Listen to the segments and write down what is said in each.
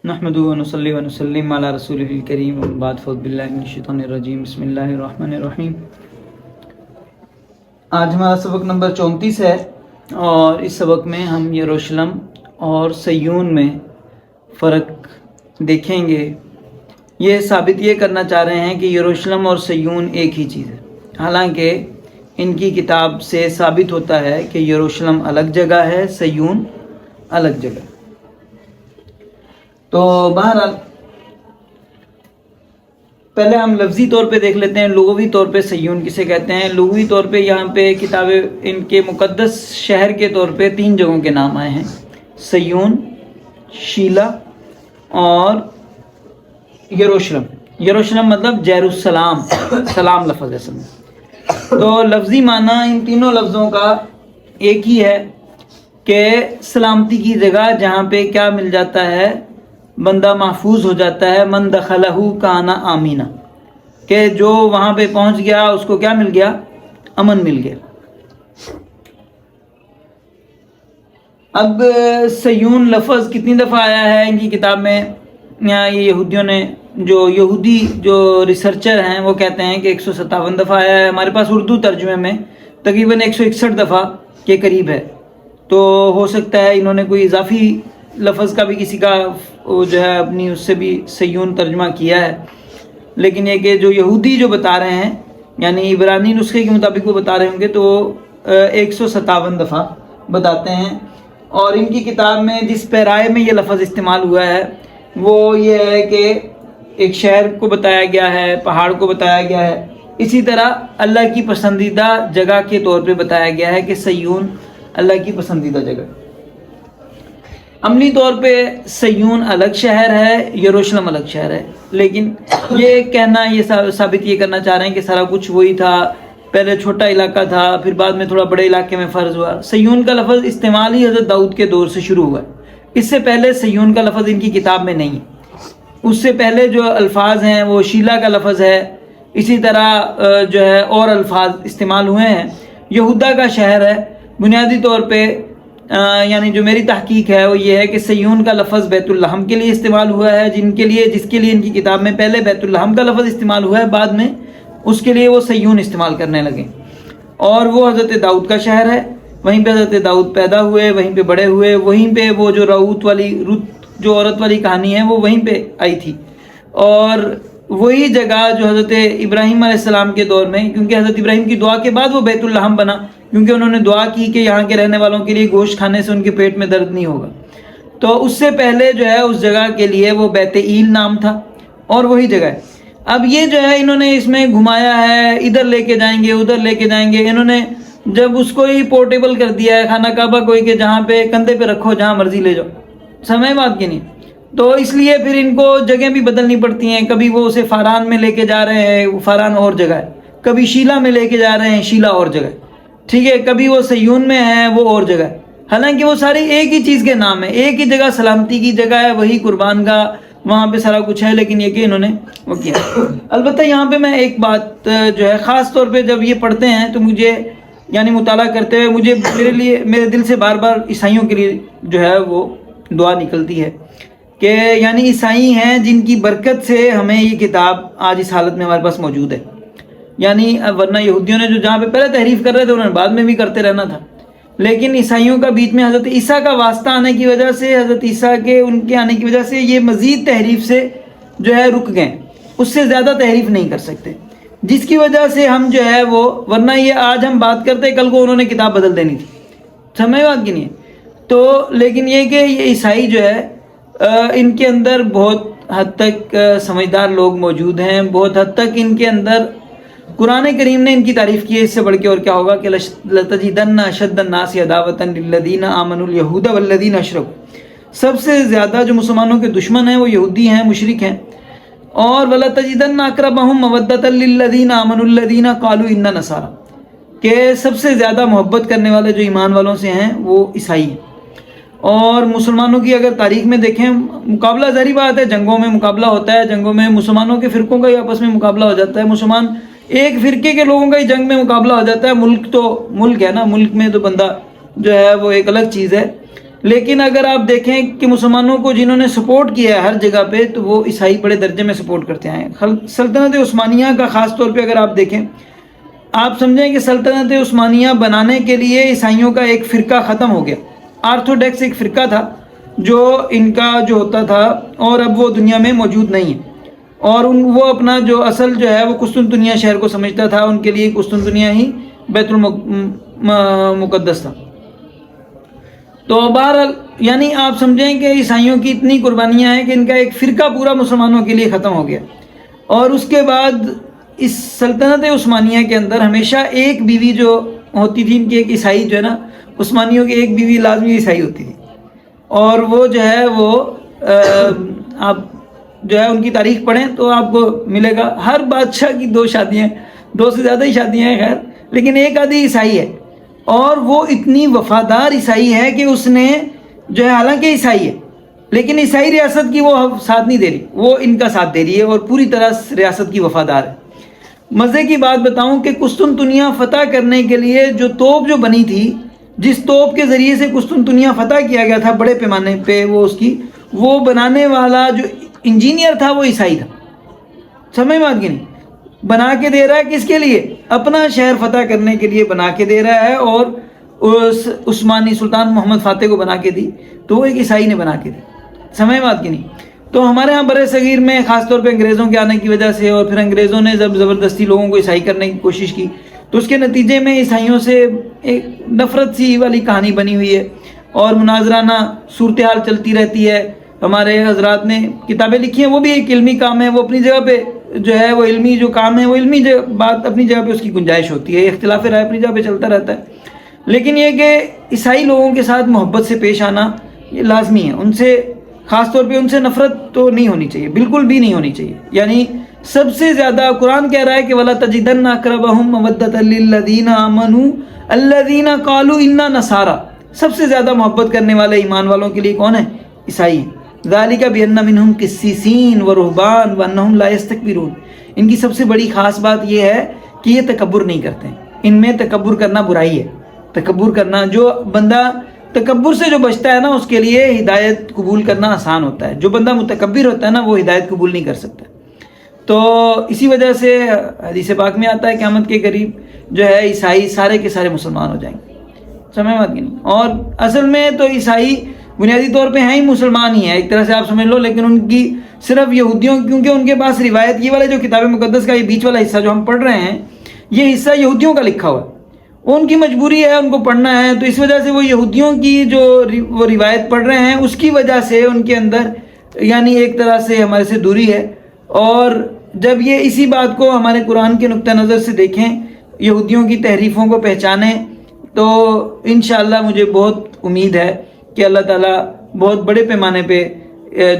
نحمدہ و نصلی و نسلم علی رسولہ الکریم بعد فاعوذ باللہ من الشیطان الرجیم بسم اللہ الرحمن الرحیم۔ آج ہمارا سبق نمبر 34 ہے اور اس سبق میں ہم یروشلم اور صیون میں فرق دیکھیں گے۔ یہ ثابت یہ کرنا چاہ رہے ہیں کہ یروشلم اور صیون ایک ہی چیز ہے، حالانکہ ان کی کتاب سے ثابت ہوتا ہے کہ یروشلم الگ جگہ ہے، صیون الگ جگہ ہے۔ تو بہرحال پہلے ہم لفظی طور پہ دیکھ لیتے ہیں، لغوی طور پہ صیون کسے کہتے ہیں۔ لغوی طور پہ یہاں پہ کتابیں ان کے مقدس شہر کے طور پہ 3 جگہوں کے نام آئے ہیں، صیون، شیلا اور یروشلم۔ یروشلم مطلب جیروسلام، سلام لفظ ہے اصل میں۔ تو لفظی معنی ان تینوں لفظوں کا ایک ہی ہے کہ سلامتی کی جگہ، جہاں پہ کیا مل جاتا ہے، بندہ محفوظ ہو جاتا ہے، من دخلہ کان آمینہ، کہ جو وہاں پہ پہنچ گیا اس کو کیا مل گیا، امن مل گیا۔ اب صیون لفظ کتنی دفعہ آیا ہے ان کی کتاب میں؟ یہاں یہ یہودیوں نے یہودی ریسرچر ہیں وہ کہتے ہیں کہ 157 دفعہ آیا ہے۔ ہمارے پاس اردو ترجمے میں تقریباً 161 دفعہ کے قریب ہے، تو ہو سکتا ہے انہوں نے کوئی اضافی لفظ کا بھی کسی کا جو ہے اپنی اس سے بھی صیون ترجمہ کیا ہے، لیکن یہ کہ جو یہودی جو بتا رہے ہیں، یعنی عبرانی نسخے کے مطابق وہ بتا رہے ہوں گے، تو 157 دفعہ بتاتے ہیں۔ اور ان کی کتاب میں جس پیرائے میں یہ لفظ استعمال ہوا ہے وہ یہ ہے کہ ایک شہر کو بتایا گیا ہے، پہاڑ کو بتایا گیا ہے، اسی طرح اللہ کی پسندیدہ جگہ کے طور پہ بتایا گیا ہے کہ صیون اللہ کی پسندیدہ جگہ۔ عملی طور پہ صیون الگ شہر ہے، یروشلم الگ شہر ہے، لیکن یہ کہنا، یہ ثابت یہ کرنا چاہ رہے ہیں کہ سارا کچھ وہی تھا، پہلے چھوٹا علاقہ تھا، پھر بعد میں تھوڑا بڑے علاقے میں فرض ہوا۔ صیون کا لفظ استعمال ہی حضرت داؤد کے دور سے شروع ہوا ہے، اس سے پہلے صیون کا لفظ ان کی کتاب میں نہیں ہے۔ اس سے پہلے جو الفاظ ہیں وہ شیلا کا لفظ ہے، اسی طرح جو ہے اور الفاظ استعمال ہوئے ہیں۔ یہودا کا شہر ہے بنیادی طور پہ، یعنی جو میری تحقیق ہے وہ یہ ہے کہ صیون کا لفظ بیت اللحم کے لیے استعمال ہوا ہے، جس کے لیے ان کی کتاب میں پہلے بیت اللحم کا لفظ استعمال ہوا ہے، بعد میں اس کے لیے وہ صیون استعمال کرنے لگے۔ اور وہ حضرت داؤد کا شہر ہے، وہیں پہ حضرت داؤد پیدا ہوئے، وہیں پہ بڑے ہوئے، وہیں پہ وہ جو رعوت جو عورت والی کہانی ہے وہ وہیں پہ آئی تھی، اور وہی جگہ جو حضرت ابراہیم علیہ السلام کے دور میں، کیونکہ حضرت ابراہیم کی دعا کے بعد وہ بیت اللحم بنا، کیونکہ انہوں نے دعا کی کہ یہاں کے رہنے والوں کے لیے گوشت کھانے سے ان کے پیٹ میں درد نہیں ہوگا، تو اس سے پہلے جو ہے اس جگہ کے لیے وہ بیت ایل نام تھا، اور وہی جگہ ہے۔ اب یہ جو ہے انہوں نے اس میں گھمایا ہے، ادھر لے کے جائیں گے ادھر لے کے جائیں گے، انہوں نے جب اس کو ہی پورٹیبل کر دیا ہے خانہ کعبہ کو، کہ جہاں پہ کندھے پہ رکھو جہاں مرضی لے جاؤ، سمجھ بات کی نہیں، تو اس لیے پھر ان کو جگہیں بھی بدلنی پڑتی ہیں۔ کبھی وہ اسے فاران میں لے کے جا رہے ہیں، وہ فاران اور جگہ ہے، کبھی شیلا میں لے کے جا رہے ہیں، شیلا اور جگہ ہے، ٹھیک ہے، کبھی وہ صیون میں ہے، وہ اور جگہ ہے، حالانکہ وہ ساری ایک ہی چیز کے نام ہے، ایک ہی جگہ سلامتی کی جگہ ہے، وہی قربان گاہ، وہاں پہ سارا کچھ ہے، لیکن یہ کہ انہوں نے وہ کیا۔ البتہ یہاں پہ میں ایک بات جو ہے خاص طور پہ جب یہ پڑھتے ہیں تو مجھے، یعنی مطالعہ کرتے ہوئے مجھے میرے دل سے بار بار عیسائیوں کے لیے جو ہے وہ دعا نکلتی ہے کہ یعنی عیسائی ہیں جن کی برکت سے ہمیں یہ کتاب آج اس حالت میں ہمارے پاس موجود ہے، یعنی ورنہ یہودیوں نے جو جہاں پہ پہلے تحریف کر رہے تھے انہوں نے بعد میں بھی کرتے رہنا تھا، لیکن عیسائیوں کا بیچ میں حضرت عیسیٰ کا واسطہ آنے کی وجہ سے، حضرت عیسیٰ کے ان کے آنے کی وجہ سے یہ مزید تحریف سے جو ہے رک گئے، اس سے زیادہ تحریف نہیں کر سکتے، جس کی وجہ سے ہم جو ہے وہ، ورنہ یہ آج ہم بات کرتے کل کو انہوں نے کتاب بدل دینی تھی، سمجھ بات کی نہیں ہے۔ تو لیکن یہ کہ یہ عیسائی جو ہے ان کے اندر بہت حد تک سمجھدار لوگ موجود ہیں، بہت حد تک ان کے اندر قرآن کریم نے ان کی تعریف کی ہے، اس سے بڑھ کے اور کیا ہوگا کہ لَتَجِدَنَّ أَشَدَّ النَّاسِ عَدَاوَةً لِلَّذِينَ آمَنُوا الْيَهُودَ وَالَّذِينَ أَشْرَكُوا، سب سے زیادہ جو مسلمانوں کے دشمن ہیں وہ یہودی ہیں، مشرک ہیں، اور وَلَتَجِدَنَّ أَقْرَبَهُم مَوَدَّةً لِلَّذِينَ آمَنُوا الَّذِينَ قَالُوا إِنَّا نَصَارَىٰ، کہ سب سے زیادہ محبت کرنے والے جو ایمان والوں سے ہیں وہ عیسائی ہیں۔ اور مسلمانوں کی اگر تاریخ میں دیکھیں، مقابلہ ظاہری بات ہے، جنگوں میں مقابلہ ہوتا ہے، جنگوں میں مسلمانوں کے فرقوں کا ہی آپس میں مقابلہ ہو جاتا ہے، مسلمان ایک فرقے کے لوگوں کا ہی جنگ میں مقابلہ ہو جاتا ہے، ملک تو ملک ہے نا، ملک میں تو بندہ جو ہے وہ ایک الگ چیز ہے، لیکن اگر آپ دیکھیں کہ مسلمانوں کو جنہوں نے سپورٹ کیا ہے ہر جگہ پہ، تو وہ عیسائی بڑے درجے میں سپورٹ کرتے ہیں۔ سلطنت عثمانیہ کا خاص طور پہ اگر آپ دیکھیں، آپ سمجھیں کہ سلطنت عثمانیہ بنانے کے لیے عیسائیوں کا ایک فرقہ ختم ہو گیا۔ آرتھوڈکس ایک فرقہ تھا جو ان کا جو ہوتا تھا، اور اب وہ دنیا میں موجود نہیں ہے، اور وہ اپنا جو اصل جو ہے وہ قسطنطنیہ شہر کو سمجھتا تھا، ان کے لیے قسطنطنیہ ہی بیت المقدس تھا۔ تو بہرحال یعنی آپ سمجھیں کہ عیسائیوں کی اتنی قربانیاں ہیں کہ ان کا ایک فرقہ پورا مسلمانوں کے لیے ختم ہو گیا۔ اور اس کے بعد اس سلطنت عثمانیہ کے اندر ہمیشہ ایک بیوی جو ہوتی تھی ان کی، ایک عیسائی جو ہے نا، عثمانیوں کی ایک بیوی لازمی عیسائی ہوتی تھی، اور وہ جو ہے وہ آپ جو ہے ان کی تاریخ پڑھیں تو آپ کو ملے گا ہر بادشاہ کی 2 شادیاں، 2 سے زیادہ ہی شادیاں ہیں خیر، لیکن ایک آدھی عیسائی ہے، اور وہ اتنی وفادار عیسائی ہے کہ اس نے جو ہے، حالانکہ عیسائی ہے لیکن عیسائی ریاست کی وہ ساتھ نہیں دے رہی، وہ ان کا ساتھ دے رہی ہے اور پوری طرح ریاست کی وفادار ہے۔ مزے کی بات بتاؤں کہ قسطنطنیہ فتح کرنے کے لیے جو توپ جو بنی تھی، جس توپ کے ذریعے سے قسطنطنیہ فتح کیا گیا تھا بڑے پیمانے پہ، وہ بنانے والا جو انجینئر تھا وہ عیسائی تھا۔ سمجھ میں آتی کہ نہیں؟ بنا کے دے رہا ہے کس کے لیے؟ اپنا شہر فتح کرنے کے لیے بنا کے دے رہا ہے، اور اس عثمانی سلطان محمد فاتح کو بنا کے دی تو وہ ایک عیسائی نے بنا کے دی۔ سمجھ میں آتی کہ نہیں؟ تو ہمارے ہاں برِ صغیر میں خاص طور پہ انگریزوں کے آنے کی وجہ سے، اور پھر انگریزوں نے جب زبردستی لوگوں کو عیسائی کرنے کی کوشش کی، تو اس کے نتیجے میں عیسائیوں سے ایک نفرت سی والی کہانی بنی ہوئی ہے، اور مناظرانہ صورتحال چلتی رہتی ہے۔ ہمارے حضرات نے کتابیں لکھی ہیں، وہ بھی ایک علمی کام ہے، وہ اپنی جگہ پہ جو ہے وہ علمی جو کام ہے، وہ علمی بات اپنی جگہ پہ اس کی گنجائش ہوتی ہے، اختلاف رائے اپنی جگہ پہ چلتا رہتا ہے، لیکن یہ کہ عیسائی لوگوں کے ساتھ محبت سے پیش آنا یہ لازمی ہے، ان سے خاص طور پہ ان سے نفرت تو نہیں ہونی چاہیے، بالکل بھی نہیں ہونی چاہیے۔ یعنی سب سے زیادہ قرآن کہہ رہا ہے کہ وَلَا تَجِدَنَّ أَقْرَبَهُم مَوَدَّةً لِّلَّذِينَ آمَنُوا الَّذِينَ قَالُوا إِنَّا نَصَارَىٰ، سب سے زیادہ محبت کرنے والے ایمان والوں کے لیے کون ہے؟ عیسائی ہیں۔ ذَلِكَ بِأَنَّ مِنْهُمْ قِسِّيسِينَ وَرُهْبَانَ وَأَنَّهُمْ لَا يَسْتَكْبِرُونَ، ان کی سب سے بڑی خاص بات یہ ہے کہ یہ تکبر نہیں کرتے ہیں، ان میں تکبر کرنا برائی ہے۔ تکبر کرنا، جو بندہ تکبر سے جو بچتا ہے نا، اس کے لیے ہدایت قبول کرنا آسان ہوتا ہے، جو بندہ متکبر ہوتا ہے نا وہ ہدایت قبول نہیں کر سکتا۔ تو اسی وجہ سے حدیث پاک میں آتا ہے قیامت کے قریب جو ہے عیسائی سارے کے سارے مسلمان ہو جائیں گے۔ سمجھ بات کی نہیں؟ اور اصل میں تو عیسائی بنیادی طور پہ ہیں ہی مسلمان ہی ہیں ایک طرح سے آپ سمجھ لو، لیکن ان کی صرف یہودیوں، کیونکہ ان کے پاس روایت، یہ والے جو کتاب مقدس کا یہ بیچ والا حصہ جو ہم پڑھ رہے ہیں، یہ حصہ یہودیوں کا لکھا ہوا ہے، ان کی مجبوری ہے ان کو پڑھنا ہے، تو اس وجہ سے وہ یہودیوں کی جو وہ روایت پڑھ رہے ہیں، اس کی وجہ سے ان کے اندر یعنی ایک طرح سے ہمارے سے دوری ہے۔ اور جب یہ اسی بات کو ہمارے قرآن کے نقطہ نظر سے دیکھیں، یہودیوں کی تحریفوں کو پہچانیں، تو انشاءاللہ مجھے بہت امید ہے کہ اللہ تعالیٰ بہت بڑے پیمانے پہ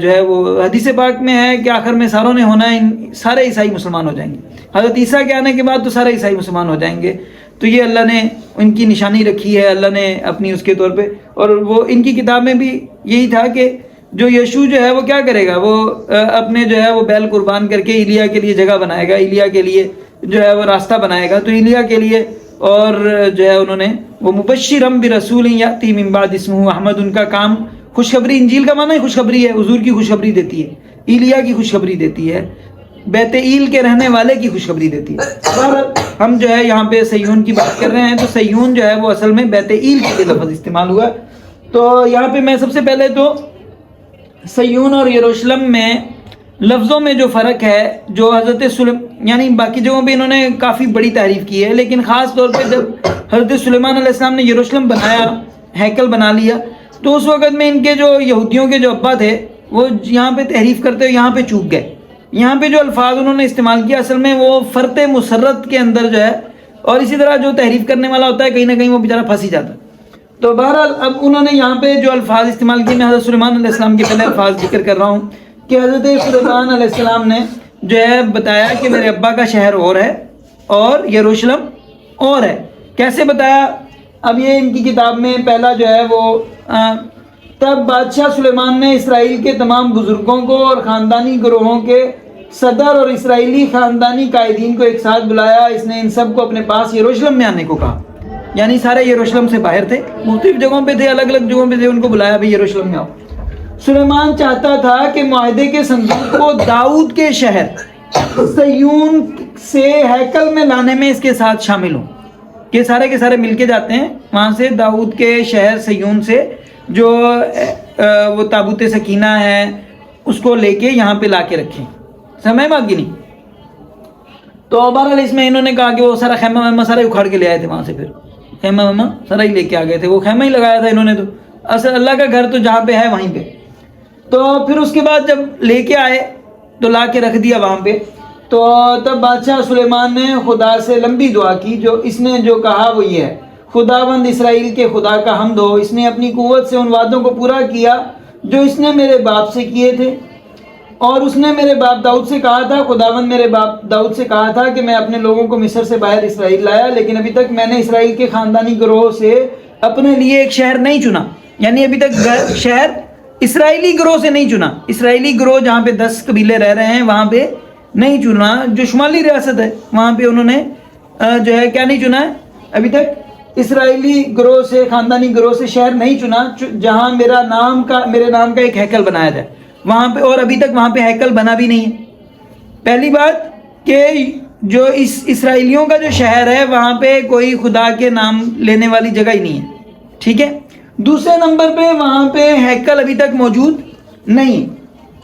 جو ہے وہ حدیث پاک میں ہے کہ آخر میں ساروں نے ہونا ہے، سارے عیسائی مسلمان ہو جائیں گے، حضرت عیسیٰ کے آنے کے بعد تو سارے عیسائی مسلمان ہو جائیں گے۔ تو یہ اللہ نے ان کی نشانی رکھی ہے، اللہ نے اپنی اس کے طور پہ، اور وہ ان کی کتاب میں بھی یہی تھا کہ جو یشوع جو ہے وہ کیا کرے گا، وہ اپنے جو ہے وہ بیل قربان کر کے ایلیا کے لیے جگہ بنائے گا، ایلیا کے لیے جو ہے وہ راستہ بنائے گا، تو ایلیا کے لیے، اور جو ہے انہوں نے وہ مبشرم برسول یاتی من بعد اسمہ احمد، ان کا کام خوشخبری، انجیل کا معنی خوشخبری ہے، حضور کی خوشخبری دیتی ہے، ایلیا کی خوشخبری دیتی ہے، بیت ایل کے رہنے والے کی خوشخبری دیتی ہے۔ ہم جو ہے یہاں پہ صیون کی بات کر رہے ہیں، تو صیون جو ہے وہ اصل میں بیت ایل کے لیے لفظ استعمال ہوا۔ تو یہاں پہ میں سب سے پہلے تو صیون اور یروشلم میں لفظوں میں جو فرق ہے، جو حضرت یعنی باقی جگہوں پہ انہوں نے کافی بڑی تعریف کی ہے، لیکن خاص طور پہ جب حضرت سلیمان علیہ السلام نے یروشلم بنایا، ہیکل بنا لیا، تو اس وقت میں ان کے جو یہودیوں کے جو ابا تھے وہ یہاں پہ تحریف کرتے ہوئے یہاں پہ چوک گئے۔ یہاں پہ جو الفاظ انہوں نے استعمال کیا اصل میں وہ فرط مسرت کے اندر جو ہے، اور اسی طرح جو تحریف کرنے والا ہوتا ہے کہیں نہ کہیں وہ بیچارہ پھنس ہی جاتا ہے۔ تو بہرحال اب انہوں نے یہاں پہ جو الفاظ استعمال کیے، میں حضرت سلیمان علیہ السلام کے پہلے الفاظ ذکر کر رہا ہوں کہ حضرت سلیمان علیہ السلام نے جو ہے بتایا کہ میرے ابا کا شہر اور ہے اور یروشلم اور ہے۔ کیسے بتایا؟ اب یہ ان کی کتاب میں پہلا جو ہے وہ تب بادشاہ سلیمان نے اسرائیل کے تمام بزرگوں کو اور خاندانی گروہوں کے صدر اور اسرائیلی خاندانی قائدین کو ایک ساتھ بلایا، اس نے ان سب کو اپنے پاس یروشلم میں آنے کو کہا۔ یعنی سارے یروشلم سے باہر تھے، مختلف جگہوں پہ تھے، الگ الگ جگہوں پہ تھے، ان کو بلایا بھی یروشلم میں آؤ۔ سلیمان چاہتا تھا کہ معاہدے کے صندوق کو داؤد کے شہر سیون سے ہیکل میں لانے میں اس کے ساتھ شامل ہوں، کہ سارے کے سارے مل کے جاتے ہیں وہاں سے داؤد کے شہر سیون سے جو وہ تابوت سکینہ ہے اس کو لے کے یہاں پہ لا کے رکھیں۔ سمجھ بات کی نہیں؟ تو بہرحال اس میں انہوں نے کہا کہ وہ سارا خیمہ ویمہ سارا ہی اکھاڑ کے لے آئے تھے وہاں سے، پھر خیمہ ویمہ سارا ہی لے کے آ گئے تھے، وہ خیمہ ہی لگایا تھا انہوں نے، تو اصل اللہ کا گھر تو جہاں پہ ہے وہیں پہ۔ تو پھر اس کے بعد جب لے کے آئے تو لا کے رکھ دیا وہاں پہ، تو تب بادشاہ سلیمان نے خدا سے لمبی دعا کی، جو اس نے جو کہا وہ یہ ہے، خداوند اسرائیل کے خدا کا حمد ہو، اس نے اپنی قوت سے ان وعدوں کو پورا کیا جو اس نے میرے باپ سے کیے تھے، اور اس نے میرے باپ داؤد سے کہا تھا، خداوند میرے باپ داؤد سے کہا تھا کہ میں اپنے لوگوں کو مصر سے باہر اسرائیل لایا، لیکن ابھی تک میں نے اسرائیل کے خاندانی گروہ سے اپنے لیے ایک شہر نہیں چنا، یعنی ابھی تک شہر اسرائیلی گروہ سے نہیں چنا، اسرائیلی گروہ جہاں پہ 10 قبیلے رہ رہے ہیں وہاں پہ نہیں چنا، جو شمالی ریاست ہے وہاں پہ انہوں نے جو ہے کیا نہیں چنا ہے، ابھی تک اسرائیلی گروہ سے خاندانی گروہ سے شہر نہیں چنا جہاں میرے نام کا ایک ہیکل بنایا جائے وہاں پہ، اور ابھی تک وہاں پہ ہیکل بنا بھی نہیں ہے۔ پہلی بات کہ جو اس اسرائیلیوں کا جو شہر ہے وہاں پہ کوئی خدا کے نام لینے والی جگہ ہی نہیں ہے، ٹھیک ہے۔ دوسرے نمبر پہ وہاں پہ ہیکل ابھی تک موجود نہیں،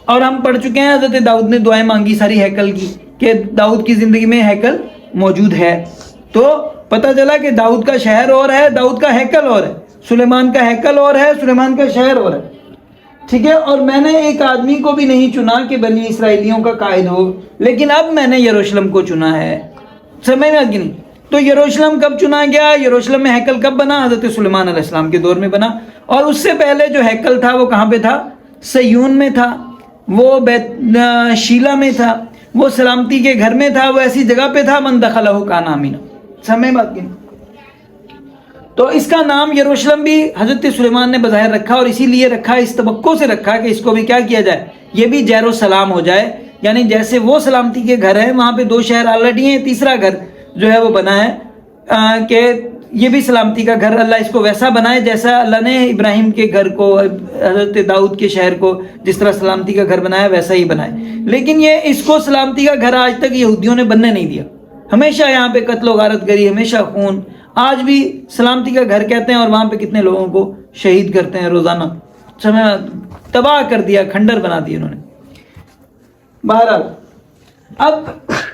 اور ہم پڑھ چکے ہیں حضرت داؤد نے دعائیں مانگی ساری ہیکل کی کہ داؤد کی زندگی میں ہیکل موجود ہے، تو پتہ چلا کہ داؤد کا شہر اور ہے، داؤد کا ہیکل اور ہے، سلیمان کا ہیکل اور ہے، سلیمان کا شہر اور ہے، ٹھیک ہے۔ اور میں نے ایک آدمی کو بھی نہیں چنا کہ بنی اسرائیلیوں کا قائد ہو، لیکن اب میں نے یروشلم کو چنا ہے۔ سمجھ میں کہ نہیں؟ تو یروشلم کب چنا گیا؟ یروشلم میں ہیکل کب بنا؟ حضرت سلیمان علیہ السلام کے دور میں بنا، اور اس سے پہلے جو ہیکل تھا وہ کہاں پہ تھا؟ سیون میں تھا، وہ شیلا میں تھا، وہ سلامتی کے گھر میں تھا، وہ ایسی جگہ پہ تھا من دخلہ کان آمین۔ سمجھ بات کی؟ تو اس کا نام یروشلم بھی حضرت سلیمان نے بظاہر رکھا، اور اسی لیے رکھا، اس توقع سے رکھا کہ اس کو بھی کیا کیا جائے، یہ بھی جیر و سلام ہو جائے، یعنی جیسے وہ سلامتی کے گھر ہیں وہاں پہ 2 شہر آلریڈی ہیں، تیسرا گھر جو ہے وہ بنا ہے کہ یہ بھی سلامتی کا گھر، اللہ اس کو ویسا بنائے جیسا اللہ نے ابراہیم کے گھر کو، حضرت داؤد کے شہر کو جس طرح سلامتی کا گھر بنایا ویسا ہی بنائے۔ لیکن یہ اس کو سلامتی کا گھر آج تک یہودیوں نے بننے نہیں دیا، ہمیشہ یہاں پہ قتل و غارت گری، ہمیشہ خون، آج بھی سلامتی کا گھر کہتے ہیں، اور وہاں پہ کتنے لوگوں کو شہید کرتے ہیں روزانہ، تباہ کر دیا، کھنڈر بنا دیا انہوں نے۔ بہرحال اب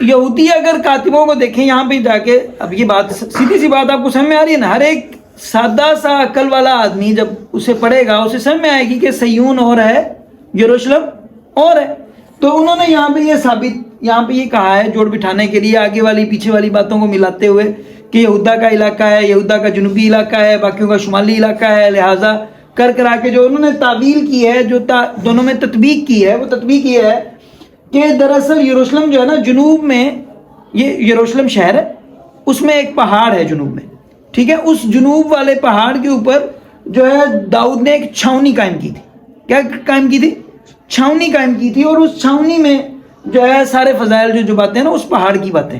یہودی اگر کاتبوں کو دیکھیں یہاں پہ جا کے، اب یہ بات سیدھی سی بات آپ کو سمجھ میں آ رہی ہے نا، ہر ایک سادہ سا عقل والا آدمی جب اسے پڑھے گا اسے سمجھ میں آئے گی کہ سیون اور ہے، یروشلم اور ہے۔ تو انہوں نے یہاں پہ یہ کہا ہے جوڑ بٹھانے کے لیے، آگے والی پیچھے والی باتوں کو ملاتے ہوئے، کہ یہودا کا علاقہ ہے، یہودا کا جنوبی علاقہ ہے، باقیوں کا شمالی علاقہ ہے، لہٰذا کرا کے جو انہوں نے تعویل کی ہے، جو دونوں میں تطبیق کی ہے، وہ تطبیق یہ ہے کہ دراصل یروشلم جو ہے نا جنوب میں، یہ یروشلم شہر ہے، اس میں ایک پہاڑ ہے جنوب میں، ٹھیک ہے، اس جنوب والے پہاڑ کے اوپر جو ہے داؤد نے ایک چھاونی قائم کی تھی۔ کیا قائم کی تھی؟ چھاونی قائم کی تھی، اور اس چھاونی میں جو ہے سارے فضائل جو باتیں ہیں نا اس پہاڑ کی باتیں،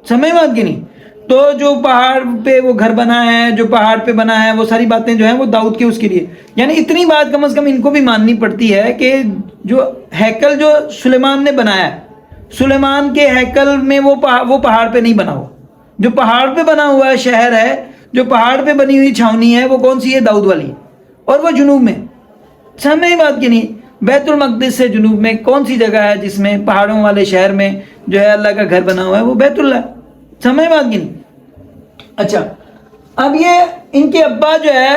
سمجھ بات کی نہیں؟ تو جو پہاڑ پہ وہ گھر بنا ہے، جو پہاڑ پہ بنا ہے، وہ ساری باتیں جو ہیں وہ داؤد کے اس کے لیے، یعنی اتنی بات کم از کم ان کو بھی ماننی پڑتی ہے کہ جو ہیکل جو سلیمان نے بنایا ہے، سلیمان کے ہیکل میں وہ پہاڑ پہ نہیں بنا ہوا، جو پہاڑ پہ بنا ہوا ہے شہر ہے، جو پہاڑ پہ بنی ہوئی چھاونی ہے، وہ کون سی ہے؟ داؤد والی، اور وہ جنوب میں۔ سمجھ بات کی نہیں؟ بیت المقدس سے جنوب میں کون سی جگہ ہے جس میں پہاڑوں والے شہر میں جو ہے اللہ کا گھر بنا ہوا ہے؟ وہ بیت اللہ ہے۔ سمجھ بات کی نہیں؟ اچھا، اب یہ ان کے ابا جو ہے،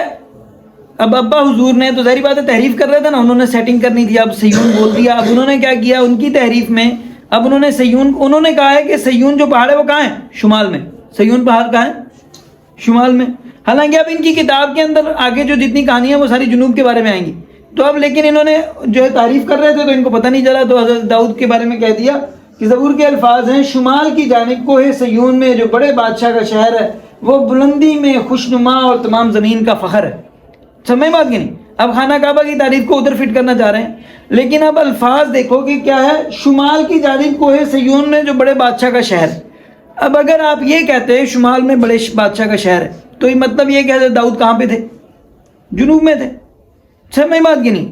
اب ابا حضور نے تو ظاہری بات ہے تحریف کر رہے تھے نا، انہوں نے سیٹنگ کرنی تھی، اب سیون بول دیا۔ اب انہوں نے کیا کیا ان کی تحریف میں؟ اب انہوں نے کہا ہے کہ سیون جو پہاڑ ہے وہ کہاں ہے؟ شمال میں۔ سیون پہاڑ کہاں ہے؟ شمال میں۔ حالانکہ اب ان کی کتاب کے اندر آگے جو جتنی کہانیاں وہ ساری جنوب کے بارے میں آئیں گی، تو اب لیکن انہوں نے جو ہے تعریف کر رہے تھے تو ان کو پتہ نہیں چلا، تو حضرت داؤد کے بارے میں کہہ دیا کہ زبور کے الفاظ ہیں، شمال کی جانب کوہ سیون میں جو بڑے بادشاہ کا شہر ہے، وہ بلندی میں خوشنما اور تمام زمین کا فخر ہے۔ سمجھ بات کی نہیں؟ اب خانہ کعبہ کی تعریف کو ادھر فٹ کرنا چاہ رہے ہیں، لیکن اب الفاظ دیکھو کہ کیا ہے، شمال کی جانب کوہ سیون میں جو بڑے بادشاہ کا شہر ہے۔ اب اگر آپ یہ کہتے ہیں شمال میں بڑے بادشاہ کا شہر ہے، تو یہ مطلب یہ کہ حضرت داؤد کہاں پہ تھے؟ جنوب میں تھے. سمجھ بات کی نہیں؟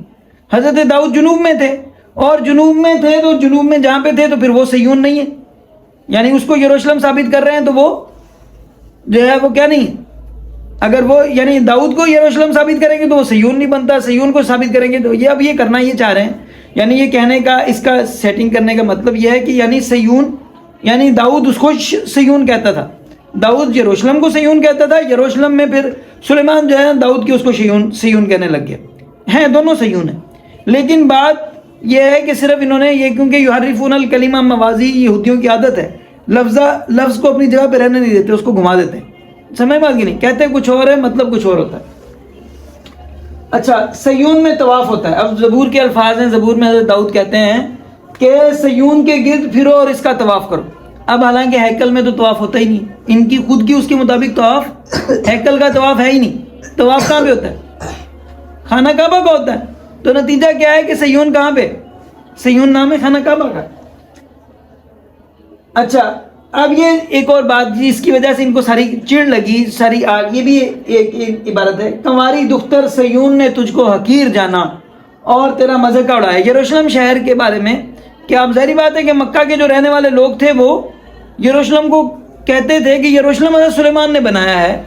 حضرت داؤد جنوب میں تھے، اور جنوب میں تھے تو جنوب میں جہاں پہ تھے تو پھر وہ صیون نہیں ہے، یعنی اس کو یروشلم ثابت کر رہے ہیں، تو وہ جو ہے وہ کیا نہیں ہے. اگر وہ یعنی داؤد کو یروشلم ثابت کریں گے تو وہ صیون نہیں بنتا، صیون کو ثابت کریں گے تو یہ اب یہ کرنا یہ چاہ رہے ہیں. یعنی یہ کہنے کا اس کا سیٹنگ کرنے کا مطلب یہ ہے کہ یعنی صیون یعنی داؤد اس کو صیون کہتا تھا، داؤد یروشلم کو صیون کہتا تھا. یروشلم میں پھر سلیمان جو ہے داؤد کی اس کو صیون کہنے لگ گیا. ہیں دونوں صیون ہیں، لیکن بات یہ ہے کہ صرف انہوں نے یہ کیونکہ یحرفون الکلمہ مواضی یہودیوں کی عادت ہے، لفظ کو اپنی جگہ پہ رہنے نہیں دیتے، اس کو گھما دیتے ہیں. سمجھ بات کی نہیں؟ کہتے کچھ اور ہے مطلب کچھ اور ہوتا ہے. اچھا صیون میں طواف ہوتا ہے. اب زبور کے الفاظ ہیں، زبور میں حضرت داؤد کہتے ہیں کہ صیون کے گرد پھرو اور اس کا طواف کرو. اب حالانکہ ہیکل میں تو طواف ہوتا ہی نہیں، ان کی خود کی اس کے مطابق طواف ہیکل کا طواف ہے ہی نہیں. طواف کہاں پہ ہوتا ہے؟ خانہ کعبہ کا ہوتا ہے. تو نتیجہ کیا ہے کہ صیون کہاں پہ؟ صیون نام ہے خانہ کعبہ کا. اچھا اب یہ ایک اور بات جس کی وجہ سے ان کو ساری چڑ لگی، ساری آگ، یہ بھی ایک عبارت ہے، کنواری دختر صیون نے تجھ کو حقیر جانا اور تیرا مذہقہ اڑایا. یروشلم شہر کے بارے میں کہ آپ ظاہری بات ہے کہ مکہ کے جو رہنے والے لوگ تھے وہ یروشلم کو کہتے تھے کہ یروشلم حضرت سلیمان نے بنایا ہے،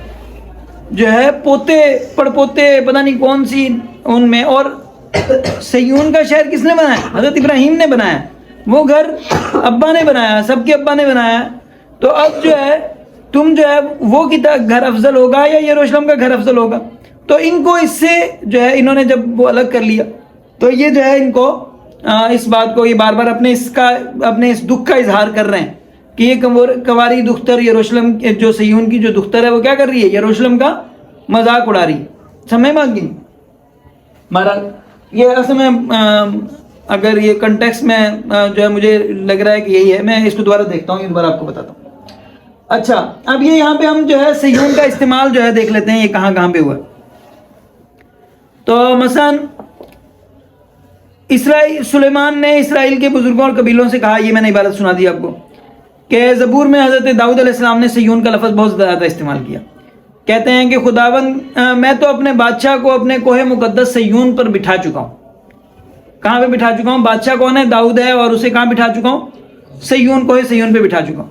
جو ہے پوتے پڑ پوتے پتہ نہیں کون سی ان میں. اور صیون کا شہر کس نے بنایا؟ حضرت ابراہیم نے بنایا، وہ گھر ابا نے بنایا، سب کے ابا نے بنایا. تو اب جو ہے تم جو ہے وہ گھر افضل ہوگا یا یروشلم کا گھر افضل ہوگا؟ تو ان کو اس سے جو ہے انہوں نے جب وہ الگ کر لیا تو یہ جو ہے ان کو اس بات کو یہ بار بار اپنے اس دکھ کا اظہار کر رہے ہیں کہ یہ کنواری دختر یروشلم جو صیون کی جو دختر ہے وہ کیا کر رہی ہے؟ یروشلم کا مذاق اڑا رہی ہے. سمجھ بات کی نہیں؟ مہاراج یہ اصل میں اگر یہ کنٹیکس میں جو ہے مجھے لگ رہا ہے کہ یہی ہے، میں اس کو دوبارہ دیکھتا ہوں، ایک بار آپ کو بتاتا ہوں. اچھا اب یہ یہاں پہ ہم جو ہے صیون کا استعمال جو ہے دیکھ لیتے ہیں یہ کہاں کہاں پہ ہوا. تو مثلا سلیمان نے اسرائیل کے بزرگوں اور قبیلوں سے کہا، یہ میں نے عبارت سنا دی آپ کو، کہ زبور میں حضرت داؤد علیہ السلام نے صیون کا لفظ بہت زیادہ استعمال کیا. کہتے ہیں کہ خداوند میں تو اپنے بادشاہ کو اپنے کوہ مقدس صیون پر بٹھا چکا ہوں. کہاں پہ بٹھا چکا ہوں؟ بادشاہ کون ہے؟ داؤد ہے، اور اسے کہاں بٹھا چکا ہوں؟ صیون، کوہ صیون پہ بٹھا چکا ہوں.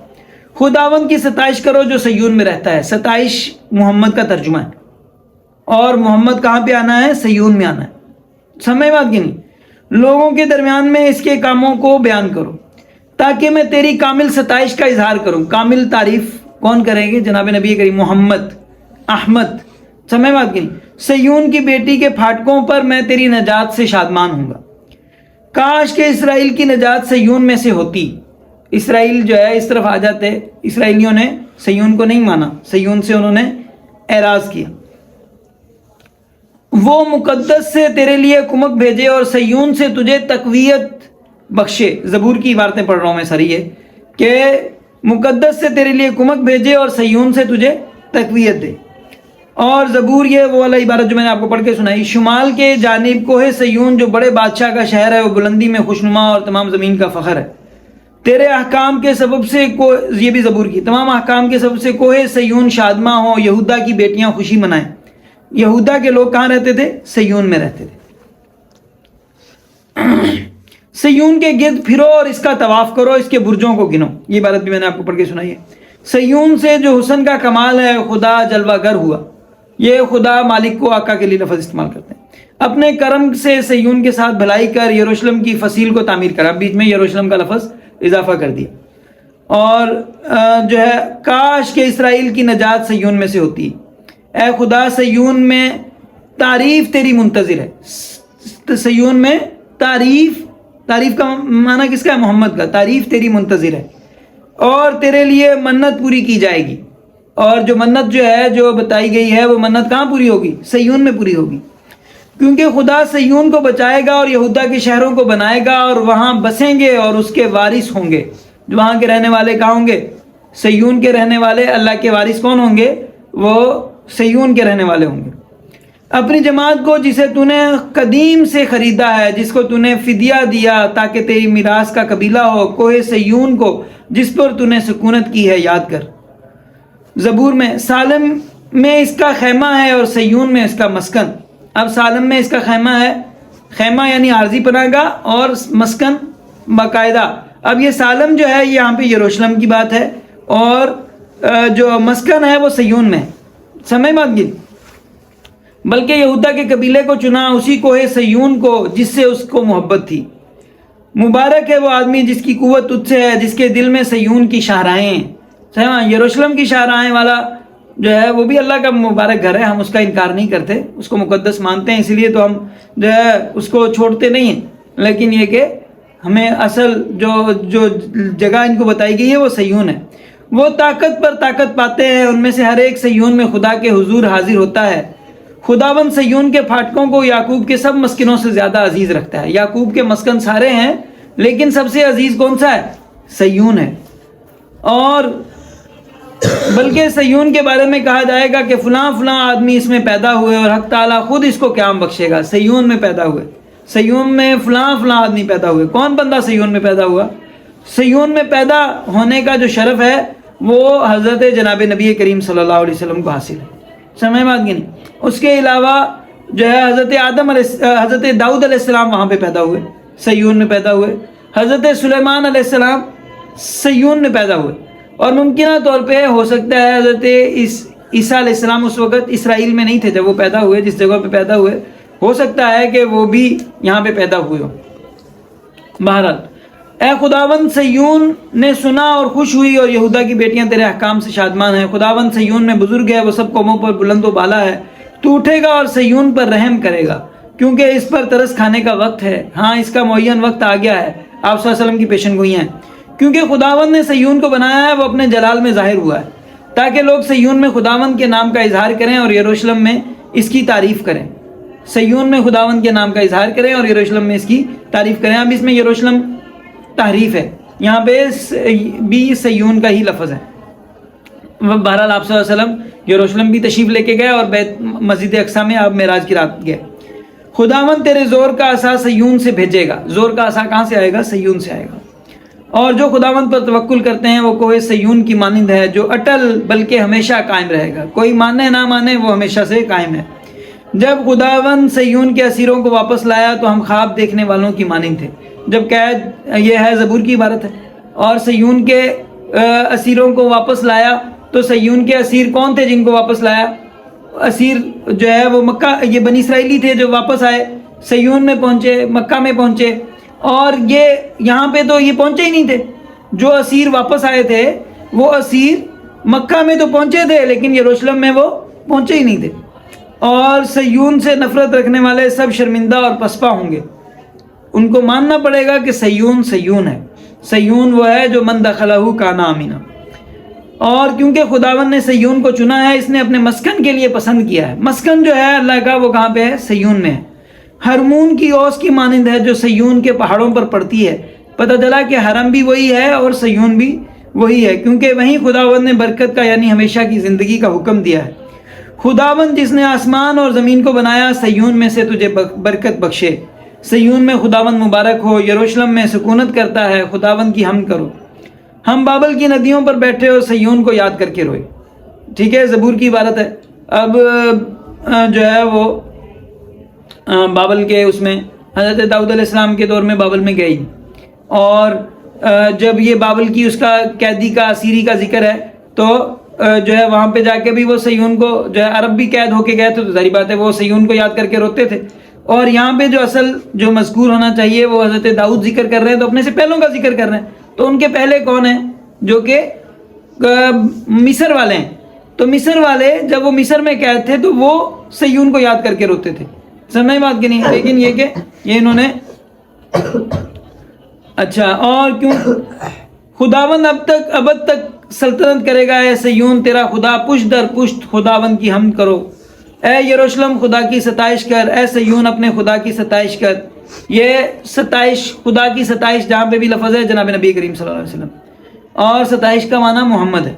خداوند کی ستائش کرو جو صیون میں رہتا ہے. ستائش محمد کا ترجمہ ہے، اور محمد کہاں پہ آنا ہے؟ صیون میں آنا ہے. سمجھ بات کی نہیں؟ لوگوں کے درمیان میں اس کے کاموں کو بیان کرو تاکہ میں تیری کامل ستائش کا اظہار کروں. کامل تعریف کون کریں گے؟ جناب نبی کریم محمد احمد. سمجھ بات کی نہیں؟ صیون کی بیٹی کے پھاٹکوں پر میں تیری نجات سے شادمان ہوں گا. کاش کہ اسرائیل کی نجات صیون میں سے ہوتی. اسرائیل جو ہے اس طرف آ جاتے. اسرائیلیوں نے صیون کو نہیں مانا، صیون سے انہوں نے اعراض کیا. وہ مقدس سے تیرے لیے کمک بھیجے اور صیون سے تجھے تقویت بخشے. زبور کی عبارتیں پڑھ رہا ہوں میں ساری، یہ کہ مقدس سے تیرے لیے کمک بھیجے اور صیون سے تجھے تقویت دے. اور زبور یہ وہ والا عبارت جو میں نے آپ کو پڑھ کے سنائی، شمال کے جانب کوہ صیون جو بڑے بادشاہ کا شہر ہے، وہ بلندی میں خوشنما اور تمام زمین کا فخر ہے. تیرے احکام کے سبب سے یہ بھی زبور کی، تمام احکام کے سبب سے کوہ صیون شادماں ہو، یہودا کی بیٹیاں خوشی منائیں. یہودا کے لوگ کہاں رہتے تھے؟ صیون میں رہتے تھے. صیون کے گرد پھرو اور اس کا طواف کرو، اس کے برجوں کو گنو. یہ عبارت بھی میں نے آپ کو پڑھ کے سنائی ہے. صیون سے جو حسن کا کمال ہے خدا جلوہ گر ہوا. یہ خدا مالک کو آقا کے لیے لفظ استعمال کرتے ہیں. اپنے کرم سے صیون کے ساتھ بھلائی کر یروشلم کی فصیل کو تعمیر کرا. بیچ میں یروشلم کا لفظ اضافہ کر دیا. اور جو ہے کاش کہ اسرائیل کی نجات صیون میں سے ہوتی. اے خدا صیون میں تعریف تیری منتظر ہے. صیون میں تعریف کا معنی کس کا ہے؟ محمد کا. تعریف تیری منتظر ہے اور تیرے لیے منت پوری کی جائے گی. اور جو منت جو ہے جو بتائی گئی ہے وہ منت کہاں پوری ہوگی؟ صیون میں پوری ہوگی. کیونکہ خدا صیون کو بچائے گا اور یہودا کے شہروں کو بنائے گا اور وہاں بسیں گے اور اس کے وارث ہوں گے. جو وہاں کے رہنے والے کہاں ہوں گے؟ صیون کے رہنے والے. اللہ کے وارث کون ہوں گے؟ وہ صیون کے رہنے والے ہوں گے. اپنی جماعت کو جسے تو نے قدیم سے خریدا ہے، جس کو تو نے فدیہ دیا تاکہ تیری میراث کا قبیلہ ہو، کوہ صیون کو جس پر تو نے سکونت کی ہے یاد کر. زبور میں سالم میں اس کا خیمہ ہے اور سیون میں اس کا مسکن. اب سالم میں اس کا خیمہ ہے, خیمہ یعنی عارضی پناہ گاہ, اور مسکن باقاعدہ. اب یہ سالم جو ہے یہاں پہ یروشلم کی بات ہے, اور جو مسکن ہے وہ سیون میں. سمجھ بات کی؟ بلکہ یہودا کے قبیلے کو چنا اسی کوہ سیون کو جس سے اس کو محبت تھی. مبارک ہے وہ آدمی جس کی قوت تجھ سے ہے, جس کے دل میں سیون کی شاہراہیں ہیں. یروشلم کی شاہراہیں والا جو ہے وہ بھی اللہ کا مبارک گھر ہے, ہم اس کا انکار نہیں کرتے, اس کو مقدس مانتے ہیں, اس لیے تو ہم جو ہے اس کو چھوڑتے نہیں ہیں. لیکن یہ کہ ہمیں اصل جو جگہ ان کو بتائی گئی ہے وہ سیون ہے. وہ طاقت پر طاقت پاتے ہیں, ان میں سے ہر ایک سیون میں خدا کے حضور حاضر ہوتا ہے. خداوند سیون کے پھاٹکوں کو یعقوب کے سب مسکنوں سے زیادہ عزیز رکھتا ہے. یعقوب کے مسکن سارے ہیں, لیکن سب سے عزیز کون سا ہے؟ سیون ہے. اور بلکہ سیون کے بارے میں کہا جائے گا کہ فلاں فلاں آدمی اس میں پیدا ہوئے, اور حق تعالیٰ خود اس کو قیام بخشے گا. سیون میں پیدا ہوئے, سیون میں فلاں فلاں آدمی پیدا ہوئے. کون بندہ سیون میں پیدا ہوا؟ سیون میں پیدا ہونے کا جو شرف ہے وہ حضرت جناب نبی کریم صلی اللہ علیہ وسلم کو حاصل ہے. سمجھ بات کی نہیں؟ اس کے علاوہ جو ہے حضرت داؤد علیہ السلام وہاں پہ پیدا ہوئے, سیون میں پیدا ہوئے. حضرت سلیمان علیہ السلام سیون میں پیدا ہوئے. اور ممکنہ طور پہ ہو سکتا ہے حضرت عیسیٰ علیہ السلام اس وقت اسرائیل میں نہیں تھے جب وہ پیدا ہوئے, جس جگہ پہ پیدا ہوئے ہو سکتا ہے کہ وہ بھی یہاں پہ پیدا ہوئے ہو. بہرحال اے خداوند سیون نے سنا اور خوش ہوئی, اور یہودا کی بیٹیاں تیرے احکام سے شادمان ہیں. خداوند سیون میں بزرگ ہے, وہ سب قوموں پر بلند و بالا ہے. تو اٹھے گا اور سیون پر رحم کرے گا, کیونکہ اس پر ترس کھانے کا وقت ہے. ہاں, اس کا معین وقت آ گیا ہے. آپ صلی اللہ علیہ وسلم کی پیشن گوئیاں ہیں. کیونکہ خداوند نے سیون کو بنایا ہے, وہ اپنے جلال میں ظاہر ہوا ہے, تاکہ لوگ سیون میں خداوند کے نام کا اظہار کریں اور یروشلم میں اس کی تعریف کریں. سیون میں خداوند کے نام کا اظہار کریں اور یروشلم میں اس کی تعریف کریں. اب اس میں یروشلم تحریف ہے, یہاں پہ بھی سیون کا ہی لفظ ہے. بہرحال آپ صلی اللہ علیہ وسلم یروشلم بھی تشریف لے کے گئے, اور مسجد اقصی میں آپ معراج کی رات گئے. خداوند تیرے زور کا عصا سیون سے بھیجے گا. زور کا عصا کہاں سے آئے گا؟ سیون سے آئے گا. اور جو خداوند پر توکل کرتے ہیں وہ کوہ سیون کی مانند ہے, جو اٹل بلکہ ہمیشہ قائم رہے گا. کوئی مانے نہ مانے وہ ہمیشہ سے قائم ہے. جب خداوند سیون کے اسیروں کو واپس لایا تو ہم خواب دیکھنے والوں کی مانند تھے. جب قید, یہ ہے زبور کی عبارت ہے, اور سیون کے اسیروں کو واپس لایا, تو سیون کے اسیر کون تھے جن کو واپس لایا؟ اسیر جو ہے وہ مکہ, یہ بنی اسرائیلی تھے جو واپس آئے, سیون میں پہنچے, مکہ میں پہنچے. اور یہ یہاں پہ تو یہ پہنچے ہی نہیں تھے. جو اسیر واپس آئے تھے وہ اسیر مکہ میں تو پہنچے تھے, لیکن یروشلم میں وہ پہنچے ہی نہیں تھے. اور سیون سے نفرت رکھنے والے سب شرمندہ اور پسپا ہوں گے. ان کو ماننا پڑے گا کہ سیون سیون ہے. سیون وہ ہے جو من دخلہ کان آمنا. اور کیونکہ خداوند نے سیون کو چنا ہے, اس نے اپنے مسکن کے لیے پسند کیا ہے. مسکن جو ہے اللہ کا وہ کہاں پہ ہے؟ سیون میں ہے. ہرمون کی اوس کی مانند ہے جو سیون کے پہاڑوں پر پڑتی ہے. پتہ چلا کہ حرم بھی وہی ہے اور سیون بھی وہی ہے, کیونکہ وہیں خداوند نے برکت کا یعنی ہمیشہ کی زندگی کا حکم دیا ہے. خداوند جس نے آسمان اور زمین کو بنایا, سیون میں سے تجھے برکت بخشے. سیون میں خداوند مبارک ہو, یروشلم میں سکونت کرتا ہے. خداوند کی حمد کرو. ہم بابل کی ندیوں پر بیٹھے اور سیون کو یاد کر کے روئے. ٹھیک ہے, زبور کی عبارت ہے. اب جو ہے وہ بابل کے اس میں حضرت داؤد علیہ السلام کے دور میں بابل میں گئی, اور جب یہ بابل کی اس کا قیدی کا اسیری کا ذکر ہے, تو جو ہے وہاں پہ جا کے بھی وہ سیون کو جو ہے, عرب بھی قید ہو کے گئے تھے تو ظاہر بات ہے وہ سیون کو یاد کر کے روتے تھے. اور یہاں پہ جو اصل جو مذکور ہونا چاہیے وہ حضرت داؤد ذکر کر رہے ہیں, تو اپنے سے پہلوں کا ذکر کر رہے ہیں. تو ان کے پہلے کون ہیں؟ جو کہ مصر والے ہیں. تو مصر والے جب وہ مصر میں قید تھے تو وہ سیون کو یاد کر کے روتے تھے. سمجھ بات کی نہیں؟ لیکن یہ کہ یہ انہوں نے اچھا. اور کیوں خداوند ابد تک سلطنت کرے گا. اے سیون تیرا خدا پشت در پشت خداوند کی حمد کرو. اے یروشلم خدا کی ستائش کر. اے سیون اپنے خدا کی ستائش کر. یہ ستائش, خدا کی ستائش جہاں پہ بھی لفظ ہے جناب نبی کریم صلی اللہ علیہ وسلم, اور ستائش کا معنی محمد ہے.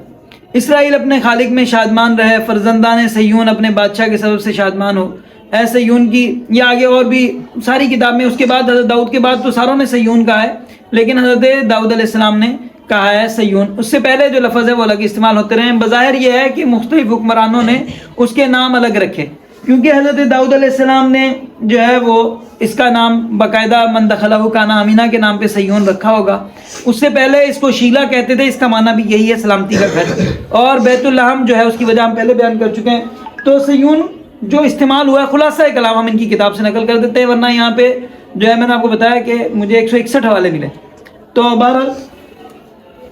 اسرائیل اپنے خالق میں شادمان رہے, فرزندان سیون اپنے بادشاہ کے سبب سے شادمان ہو. اے سیون کی, یہ آگے اور بھی ساری کتاب میں اس کے بعد حضرت داؤد کے بعد تو ساروں نے سیون کہا ہے, لیکن حضرت داؤد علیہ السلام نے کہا ہے سیون، اس سے پہلے جو لفظ ہے وہ الگ استعمال ہوتے رہے ہیں۔ بظاہر یہ ہے کہ مختلف حکمرانوں نے اس کے نام الگ رکھے، کیونکہ حضرت داؤد علیہ السلام نے جو ہے وہ اس کا نام باقاعدہ من دخلہ کان آمینہ کے نام پہ سیون رکھا ہوگا۔ اس سے پہلے اس کو شیلا کہتے تھے، اس کا معنی بھی یہی ہے سلامتی کا گھر، اور بیت اللحم جو ہے اس کی وجہ ہم پہلے بیان کر چکے ہیں۔ تو سیون جو استعمال ہوا ہے، خلاصہ کلام ہم ان کی کتاب سے نقل کر دیتے ہیں، ورنہ یہاں پہ جو ہے میں نے آپ کو بتایا کہ مجھے 161 حوالے ملے۔ تو بہرحال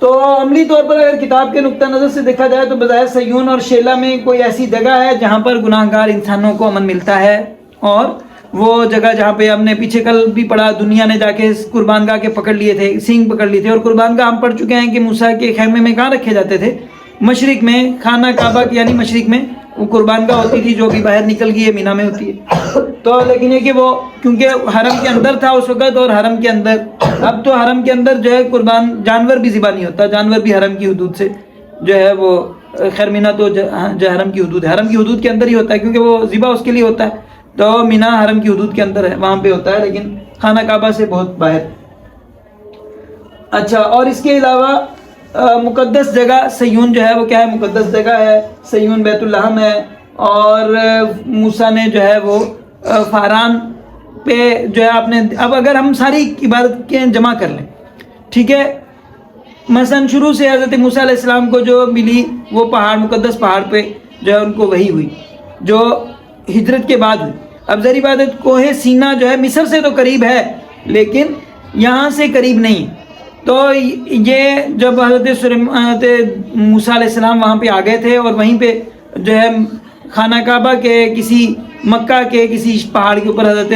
تو عملی طور پر اگر کتاب کے نقطہ نظر سے دیکھا جائے تو بظاہر سیون اور شیلا میں کوئی ایسی جگہ ہے جہاں پر گناہ گار انسانوں کو امن ملتا ہے، اور وہ جگہ جہاں پہ ہم نے پیچھے کل بھی پڑھا، دنیا نے جا کے قربان گاہ کے پکڑ لیے تھے، سینگ پکڑ لیے تھے، اور قربان گاہ ہم پڑھ چکے ہیں کہ موسیٰ کے خیمے میں کہاں رکھے جاتے تھے؟ مشرق میں، خانہ کعبہ کی یعنی مشرق میں وہ قربان گاہ ہوتی تھی، جو بھی باہر نکل گئی ہے مینا میں ہوتی ہے۔ تو لیکن یہ کہ وہ کیونکہ حرم کے اندر تھا اس وقت، اور حرم کے اندر اب تو حرم کے اندر جو ہے قربان جانور بھی ذبح نہیں ہوتا، جانور بھی حرم کی حدود سے جو ہے وہ، خیر مینا تو جو حرم کی حدود ہے، حرم کی حدود کے اندر ہی ہوتا ہے کیونکہ وہ ذبح اس کے لیے ہوتا ہے، تو مینا حرم کی حدود کے اندر ہے، وہاں پہ ہوتا ہے، لیکن خانہ کعبہ سے بہت باہر۔ اچھا، اور اس کے علاوہ مقدس جگہ سیون جو ہے وہ کیا ہے؟ مقدس جگہ ہے، سیون بیت اللحم ہے، اور موسیٰ نے جو ہے وہ فاران پہ جو ہے آپ نے، اب اگر ہم ساری عبادت کے جمع کر لیں، ٹھیک ہے، مثلا شروع سے حضرت موسیٰ علیہ السلام کو جو ملی وہ پہاڑ، مقدس پہاڑ پہ جو ہے ان کو وحی ہوئی، جو ہجرت کے بعد ہوئی۔ اب ظاہر بات ہے کوہ سینا جو ہے مصر سے تو قریب ہے لیکن یہاں سے قریب نہیں، تو یہ جب حضرت موسیٰ علیہ السلام وہاں پہ آ گئے تھے، اور وہیں پہ جو ہے خانہ کعبہ کے کسی مکہ کے کسی پہاڑ کے اوپر حضرت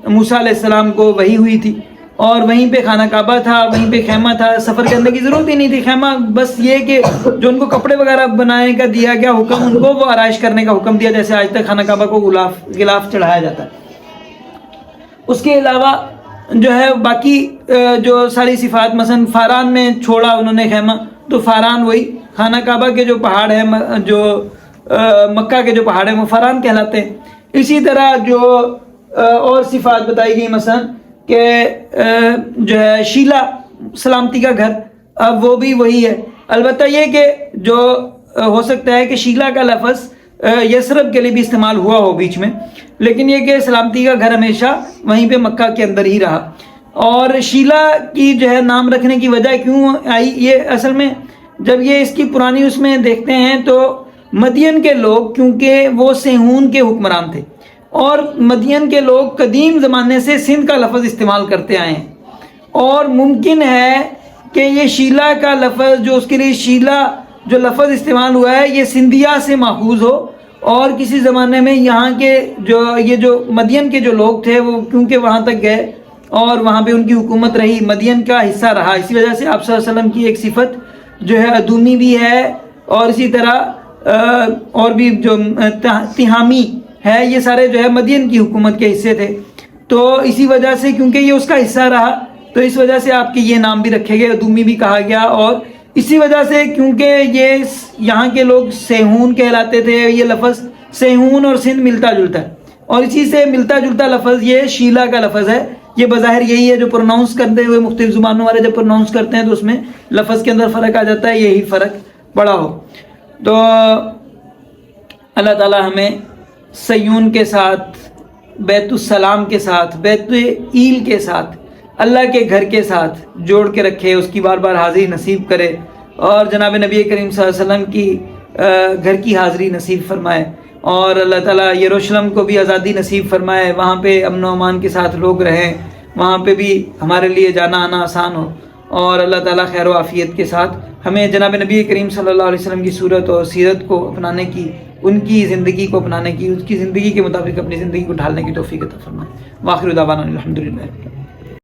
موسیٰ علیہ السلام کو وحی ہوئی تھی، اور وہیں پہ خانہ کعبہ تھا، وہیں پہ خیمہ تھا، سفر کرنے کی ضرورت ہی نہیں تھی، خیمہ بس یہ کہ جو ان کو کپڑے وغیرہ بنانے کا دیا گیا حکم، ان کو وہ آرائش کرنے کا حکم دیا، جیسے آج تک خانہ کعبہ کو غلاف چڑھایا جاتا ہے۔ اس کے علاوہ جو ہے باقی جو ساری صفات، مثلا فاران میں چھوڑا انہوں نے خیمہ، تو فاران وہی خانہ کعبہ کے جو پہاڑ ہیں، جو مکہ کے جو پہاڑ ہیں وہ فاران کہلاتے ہیں۔ اسی طرح جو اور صفات بتائی گئی، مثلا کہ جو ہے شیلا سلامتی کا گھر، اب وہ بھی وہی ہے، البتہ یہ کہ جو ہو سکتا ہے کہ شیلا کا لفظ یثرب کے لیے بھی استعمال ہوا ہو بیچ میں، لیکن یہ کہ سلامتی کا گھر ہمیشہ وہیں پہ مکہ کے اندر ہی رہا۔ اور شیلا کی جو ہے نام رکھنے کی وجہ کیوں آئی، یہ اصل میں جب یہ اس کی پرانی اس میں دیکھتے ہیں تو مدین کے لوگ، کیونکہ وہ سیہون کے حکمران تھے، اور مدین کے لوگ قدیم زمانے سے سندھ کا لفظ استعمال کرتے آئے ہیں، اور ممکن ہے کہ یہ شیلا کا لفظ جو اس کے لیے شیلا جو لفظ استعمال ہوا ہے یہ سندھیا سے ماخوذ ہو، اور کسی زمانے میں یہاں کے جو مدین کے جو لوگ تھے وہ کیونکہ وہاں تک گئے اور وہاں پہ ان کی حکومت رہی، مدین کا حصہ رہا، اسی وجہ سے آپ صلی اللہ علیہ وسلم کی ایک صفت جو ہے ادومی بھی ہے، اور اسی طرح اور بھی جو تہامی ہے، یہ سارے جو ہے مدین کی حکومت کے حصے تھے، تو اسی وجہ سے کیونکہ یہ اس کا حصہ رہا تو اس وجہ سے آپ کے یہ نام بھی رکھے گئے، ادومی بھی کہا گیا، اور اسی وجہ سے کیونکہ یہ یہاں کے لوگ سیہون کہلاتے تھے، یہ لفظ سیہون اور سندھ ملتا جلتا ہے، اور اسی سے ملتا جلتا لفظ یہ شیلا کا لفظ ہے، یہ بظاہر یہی ہے جو پروناؤنس کرتے ہوئے مختلف زبانوں والے جب پروناؤنس کرتے ہیں تو اس میں لفظ کے اندر فرق آ جاتا ہے، یہی فرق پڑا ہو۔ تو اللہ تعالی ہمیں سیون کے ساتھ، بیت السلام کے ساتھ، بیت ایل کے ساتھ، اللہ کے گھر کے ساتھ جوڑ کے رکھے، اس کی بار بار حاضری نصیب کرے، اور جناب نبی کریم صلی اللہ علیہ وسلم کی گھر کی حاضری نصیب فرمائے، اور اللہ تعالیٰ یروشلم کو بھی آزادی نصیب فرمائے، وہاں پہ امن و امان کے ساتھ لوگ رہیں، وہاں پہ بھی ہمارے لیے جانا آنا آسان ہو، اور اللہ تعالیٰ خیر و عافیت کے ساتھ ہمیں جناب نبی کریم صلی اللہ علیہ وسلم کی صورت اور سیرت کو اپنانے کی، ان کی زندگی کو اپنانے کی، اس کی زندگی کے مطابق اپنی زندگی کو ڈھالنے کی توفیق عطا فرمائے۔ وآخر دعوانا الحمدللہ۔